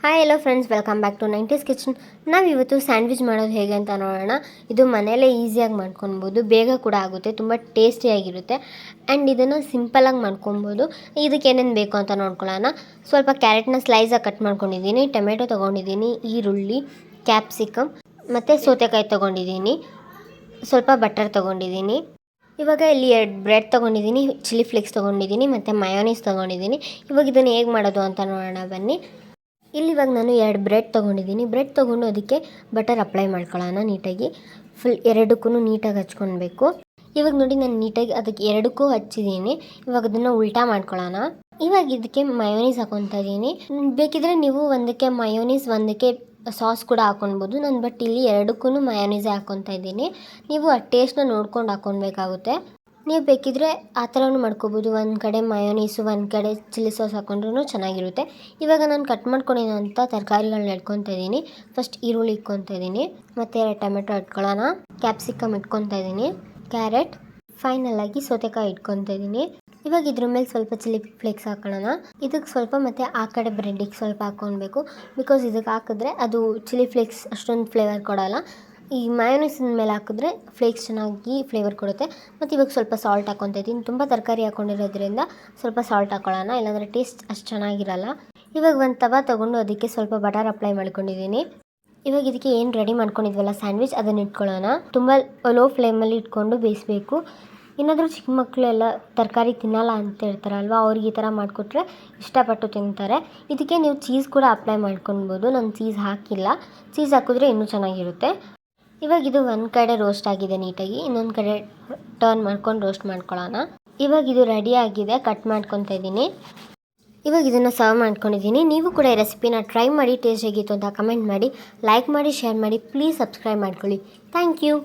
Hi hello friends, welcome back to 90s kitchen. ನಾವಿವತ್ತು sandwich ಮಾಡೋದು ಹೇಗೆ ಅಂತ ನೋಡೋಣ. ಇದು ಮನೆಯಲ್ಲೇ ಈಸಿಯಾಗಿ ಮಾಡ್ಕೊಬೋದು, ಬೇಗ ಕೂಡ ಆಗುತ್ತೆ, ತುಂಬ ಟೇಸ್ಟಿಯಾಗಿರುತ್ತೆ ಆ್ಯಂಡ್ ಇದನ್ನು ಸಿಂಪಲಾಗಿ ಮಾಡ್ಕೊಬೋದು. ಇದಕ್ಕೆ ಏನೇನು ಬೇಕು ಅಂತ ನೋಡ್ಕೊಳ್ಳೋಣ. ಸ್ವಲ್ಪ ಕ್ಯಾರೆಟ್ನ ಸ್ಲೈಸಾಗಿ ಕಟ್ ಮಾಡ್ಕೊಂಡಿದ್ದೀನಿ, ಟೊಮೆಟೊ ತೊಗೊಂಡಿದ್ದೀನಿ, ಈರುಳ್ಳಿ, ಕ್ಯಾಪ್ಸಿಕಮ್ ಮತ್ತು ಸೌತೆಕಾಯಿ ತೊಗೊಂಡಿದ್ದೀನಿ, ಸ್ವಲ್ಪ ಬಟರ್ ತೊಗೊಂಡಿದ್ದೀನಿ. ಇವಾಗ ಇಲ್ಲಿ 2 ಬ್ರೆಡ್ ತೊಗೊಂಡಿದ್ದೀನಿ, ಚಿಲ್ಲಿ ಫ್ಲೇಕ್ಸ್ ತೊಗೊಂಡಿದ್ದೀನಿ ಮತ್ತು ಮಯೋನೀಸ್ ತೊಗೊಂಡಿದ್ದೀನಿ. ಇವಾಗ ಇದನ್ನು ಹೇಗೆ ಮಾಡೋದು ಅಂತ ನೋಡೋಣ ಬನ್ನಿ. ಇಲ್ಲಿ ಇವಾಗ ನಾನು 2 ಬ್ರೆಡ್ ತೊಗೊಂಡಿದ್ದೀನಿ. ಬ್ರೆಡ್ ತೊಗೊಂಡು ಅದಕ್ಕೆ ಬಟರ್ ಅಪ್ಲೈ ಮಾಡ್ಕೊಳ್ಳೋಣ ನೀಟಾಗಿ. ಫುಲ್ ಎರಡಕ್ಕೂ ನೀಟಾಗಿ ಹಚ್ಕೊಳ್ಬೇಕು. ಇವಾಗ ನೋಡಿ ನಾನು ನೀಟಾಗಿ ಅದಕ್ಕೆ ಎರಡಕ್ಕೂ ಹಚ್ಚಿದ್ದೀನಿ. ಇವಾಗ ಅದನ್ನು ಉಲ್ಟಾ ಮಾಡ್ಕೊಳ್ಳೋಣ. ಇವಾಗ ಇದಕ್ಕೆ ಮಯೋನೀಸ್ ಹಾಕೊತಾ ಇದ್ದೀನಿ. ಬೇಕಿದ್ರೆ ನೀವು ಒಂದಕ್ಕೆ ಮಯೋನೀಸ್, ಒಂದಕ್ಕೆ ಸಾಸ್ ಕೂಡ ಹಾಕೊಳ್ಬೋದು. ನಾನು ಬಟ್ ಇಲ್ಲಿ ಎರಡಕ್ಕೂ ಮಯೋನೀಸೇ ಹಾಕ್ಕೊತಾ ಇದ್ದೀನಿ. ನೀವು ಆ ಟೇಸ್ಟ್ನ ನೋಡ್ಕೊಂಡು ಹಾಕ್ಕೊಳ್ಬೇಕಾಗುತ್ತೆ. ನೀವು ಬೇಕಿದ್ರೆ ಆ ಥರನೂ ಮಾಡ್ಕೋಬೋದು. ಒಂದು ಕಡೆ ಮಯೋನೀಸು, ಒಂದು ಕಡೆ ಚಿಲ್ಲಿ ಸಾಸ್ ಹಾಕ್ಕೊಂಡ್ರೂ ಚೆನ್ನಾಗಿರುತ್ತೆ. ಇವಾಗ ನಾನು ಕಟ್ ಮಾಡ್ಕೊಂಡಿರೋಂಥ ತರಕಾರಿಗಳನ್ನ ಇಟ್ಕೊತಾ ಇದ್ದೀನಿ. ಫಸ್ಟ್ ಈರುಳ್ಳಿ ಇಟ್ಕೊತಾ ಇದ್ದೀನಿ, ಮತ್ತು 2 ಟೊಮೆಟೊ ಇಟ್ಕೊಳ್ಳೋಣ, ಕ್ಯಾಪ್ಸಿಕಮ್ ಇಟ್ಕೊತಾ ಇದ್ದೀನಿ, ಕ್ಯಾರೆಟ್, ಫೈನಲಾಗಿ ಸೌತೆಕಾಯಿ ಇಟ್ಕೊತಾ ಇದ್ದೀನಿ. ಇವಾಗ ಇದ್ರ ಮೇಲೆ ಸ್ವಲ್ಪ ಚಿಲ್ಲಿ ಫ್ಲೇಕ್ಸ್ ಹಾಕೊಳ್ಳೋಣ. ಇದಕ್ಕೆ ಸ್ವಲ್ಪ ಮತ್ತು ಆ ಕಡೆ ಬ್ರೆಡ್ಡಿಗೆ ಸ್ವಲ್ಪ ಹಾಕ್ಕೊಳ್ಬೇಕು. ಬಿಕಾಸ್ ಇದಕ್ಕೆ ಹಾಕಿದ್ರೆ ಅದು ಚಿಲ್ಲಿ ಫ್ಲೇಕ್ಸ್ ಅಷ್ಟೊಂದು ಫ್ಲೇವರ್ ಕೊಡೋಲ್ಲ. ಈ ಮಯೋನೀಸಿನ ಮೇಲೆ ಹಾಕಿದ್ರೆ ಫ್ಲೇಕ್ಸ್ ಚೆನ್ನಾಗಿ ಫ್ಲೇವರ್ ಕೊಡುತ್ತೆ. ಮತ್ತು ಇವಾಗ ಸ್ವಲ್ಪ ಸಾಲ್ಟ್ ಹಾಕ್ಕೊತಾ ಇದ್ದೀನಿ. ತುಂಬ ತರಕಾರಿ ಹಾಕ್ಕೊಂಡಿರೋದ್ರಿಂದ ಸ್ವಲ್ಪ ಸಾಲ್ಟ್ ಹಾಕ್ಕೊಳ್ಳೋಣ, ಇಲ್ಲಾಂದರೆ ಟೇಸ್ಟ್ ಅಷ್ಟು ಚೆನ್ನಾಗಿರಲ್ಲ. ಇವಾಗ ಒಂದು ತವ ತೊಗೊಂಡು ಅದಕ್ಕೆ ಸ್ವಲ್ಪ ಬಟರ್ ಅಪ್ಲೈ ಮಾಡ್ಕೊಂಡಿದ್ದೀನಿ. ಇವಾಗ ಇದಕ್ಕೆ ಏನು ರೆಡಿ ಮಾಡ್ಕೊಂಡಿದ್ವಲ್ಲ ಸ್ಯಾಂಡ್ವಿಚ್, ಅದನ್ನು ಇಟ್ಕೊಳ್ಳೋಣ. ತುಂಬ ಲೋ ಫ್ಲೇಮಲ್ಲಿ ಇಟ್ಕೊಂಡು ಬೇಯಿಸಬೇಕು. ಏನಾದರೂ ಚಿಕ್ಕ ಮಕ್ಕಳೆಲ್ಲ ತರಕಾರಿ ತಿನ್ನಲ್ಲ ಅಂತ ಹೇಳ್ತಾರಲ್ವ, ಅವ್ರಿಗೆ ಈ ಥರ ಮಾಡಿಕೊಟ್ರೆ ಇಷ್ಟಪಟ್ಟು ತಿಂತಾರೆ. ಇದಕ್ಕೆ ನೀವು ಚೀಸ್ ಕೂಡ ಅಪ್ಲೈ ಮಾಡ್ಕೊಳ್ಬೋದು. ನಾನು ಚೀಸ್ ಹಾಕಿಲ್ಲ, ಚೀಸ್ ಹಾಕಿದ್ರೆ ಇನ್ನೂ ಚೆನ್ನಾಗಿರುತ್ತೆ. ಇವಾಗ ಇದು ಒಂದು ಕಡೆ ರೋಸ್ಟ್ ಆಗಿದೆ ನೀಟಾಗಿ, ಇನ್ನೊಂದು ಕಡೆ ಟರ್ನ್ ಮಾಡ್ಕೊಂಡು ರೋಸ್ಟ್ ಮಾಡ್ಕೊಳ್ಳೋಣ. ಇವಾಗ ಇದು ರೆಡಿ ಆಗಿದೆ, ಕಟ್ ಮಾಡ್ಕೊತಾ ಇದ್ದೀನಿ. ಇವಾಗ ಇದನ್ನು ಸರ್ವ್ ಮಾಡ್ಕೊಂಡಿದ್ದೀನಿ. ನೀವು ಕೂಡ ಈ ರೆಸಿಪಿನ ಟ್ರೈ ಮಾಡಿ, ಟೇಸ್ಟ್ ಹೇಗಿತ್ತು ಅಂತ ಕಮೆಂಟ್ ಮಾಡಿ, ಲೈಕ್ ಮಾಡಿ, ಶೇರ್ ಮಾಡಿ, ಪ್ಲೀಸ್ ಸಬ್ಸ್ಕ್ರೈಬ್ ಮಾಡ್ಕೊಳ್ಳಿ. Thank you.